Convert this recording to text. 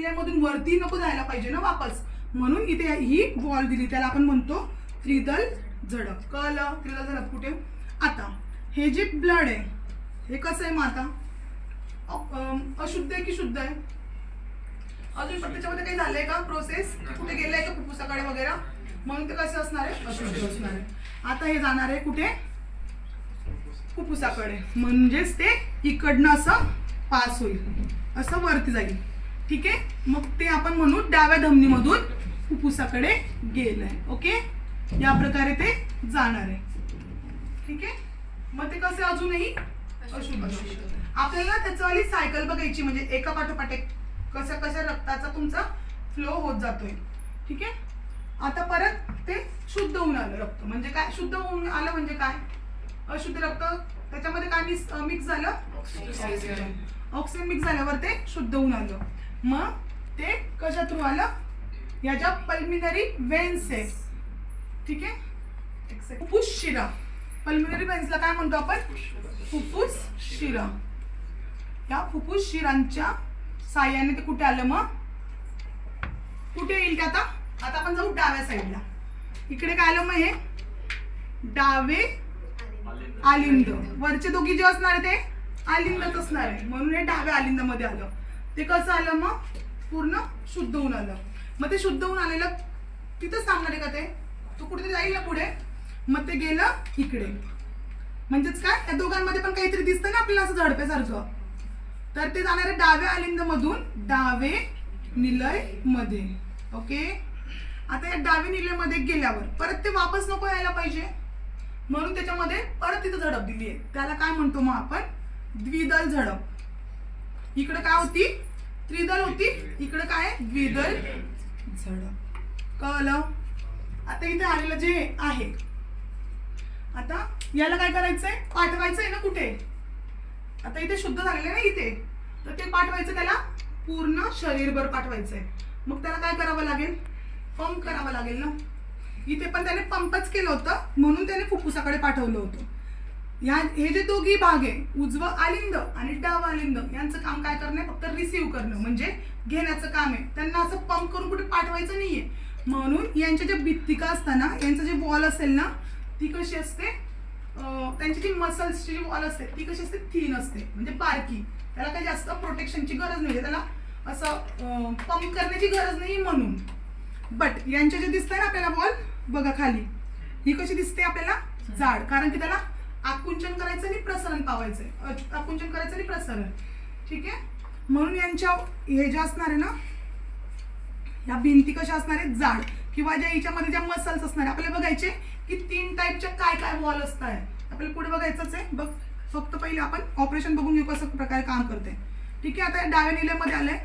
निल्यामधून वरती नको जायला पाहिजे ना वापस, म्हणून इथे ही वॉल दिली, त्याला आपण म्हणतो त्रिदल झडप. कळलं? त्रिदल झडप कुठे? आता हे जे ब्लड आहे हे कसं आहे मग आता अशुद्ध आहे की शुद्ध आहे? अजून पण त्याच्यामध्ये काही झालंय का प्रोसेस? कुठे गेलंय का फुफ्फुसाकडे वगैरे? म्हणून ते कसं असणार आहे? अशुद्ध असणार आहे. आता हे जाणार आहे कुठे? फुफ्फुसाकडे, म्हणजेच ते इकडनं असं पास होईल, असं वरती जाईल. ठीक आहे, मग ते आपण म्हणू डाव्या धमनीमधून फुफ्फुसाकडे गेलंय. ओके, या प्रकारे ते जाणार आहे. ठीक आहे, मग ते कसे अजूनही अशुद्ध. आपल्याला त्याच्यावाली सायकल बघायची, म्हणजे एका पाठोपाठ एक कशा कशा रक्ताचा तुमचा फ्लो होत जातोय. ठीक आहे, आता परत ते शुद्ध होऊन आलं रक्त. म्हणजे काय शुद्ध होऊन आलं? म्हणजे काय? अशुद्ध रक्त त्याच्यामध्ये काय मिक्स झालं? ऑक्सिजन मिक्स झाल्यावर ते शुद्ध होऊन आलं. मग ते कशा थ्रू आलं? याच्या पल्मिनरी वेन्स आहे. ठीक आहे, फुफ्फुस शिरा. पल्मिनरी वेन्सला काय म्हणतो आपण? फुफ्फुस शिरा. या फुफ्फुस शिरांच्या साह्याने ते कुठे आलं? मग कुठे येईल ते? आता आपण जाऊ डाव्या साईडला. इकडे काय आलं? मग हे डावे आलिंद. वरचे दोघी जे असणार आहे ते आलिंदच असणार आहे, म्हणून हे डाव्या आलिंदामध्ये आलं. ते कसं आलं? मग पूर्ण शुद्ध होऊन आलं. मग ते शुद्ध होऊन आलेलं तिथंच थांबणार आहे का ते? तो कुठेतरी जाईल ना पुढे. मग ते गेलं इकडे. म्हणजेच काय, त्या दोघांमध्ये पण काहीतरी दिसतं ना आपल्याला असं झडपेसारखं. तर ते जाणार आहे डाव्या आलिंद मधून डावे निलय मध्ये. ओके, आता या डावे निलय मध्ये गेल्यावर परत ते वापस नको यायला पाहिजे, म्हणून त्याच्यामध्ये परत तिथं झडप दिली आहे. त्याला काय म्हणतो मग आपण? द्विदल झडप. इकडे काय होती? त्रिदल होती, इकडे काय? द्विदल झडप. कळलं? आता इथे आलेलं जे आहे, आता याला काय करायचंय? पाठवायचंय ना कुठे? आता इथे शुद्ध झालेलं आहे ना इथे, तर ते पाठवायचं त्याला पूर्ण शरीरभर पाठवायचंय. मग त्याला काय करावं लागेल? पंप करावं लागेल ना. इथे पण त्याने पंपच केलं होतं, म्हणून त्याने फुफ्फुसाकडे पाठवलं होतं. हे जे दोघी भाग आहे, उजवं आलिंद आणि डावं आलिंद, यांचं काम काय करणं? फक्त रिसीव्ह करणं, म्हणजे घेण्याचं काम आहे. त्यांना असं पंप करून कुठे पाठवायचं नाहीये. म्हणून यांच्या ज्या भित्तिका असताना, यांचं जे वॉल असेल ना, ती कशी असते? त्यांची जी मसल्सची जी वॉल असते ती कशी असते? थिन असते, म्हणजे बारकी. त्याला काही जास्त प्रोटेक्शनची गरज नाही, त्याला असं पंप करण्याची गरज नाही म्हणून. बट यांच्या जे दिसतंय ना आपल्याला वॉल बघा खाली, ही कशी दिसते आपल्याला? जाड, कारण की त्याला आकुंचन करायचं आणि प्रसरण पावायचंय. आकुंचन करायचं आणि प्रसरण. ठीक आहे, म्हणून यांच्या हे जे असणार आहे ना, या भिंती कशा असणार आहेत? जाड. किंवा ज्या हिच्यामध्ये ज्या मसल्स असणार आहे, आपल्याला बघायचे की 3 टाईपच्या काय काय वॉल असतात. आपल्याला पुढे बघायचंच आहे. फक्त पहिले आपण ऑपरेशन बघून घेऊ कसं प्रकारे काम करते. ठीक आहे, आता डाव्या निल्यामध्ये आलंय.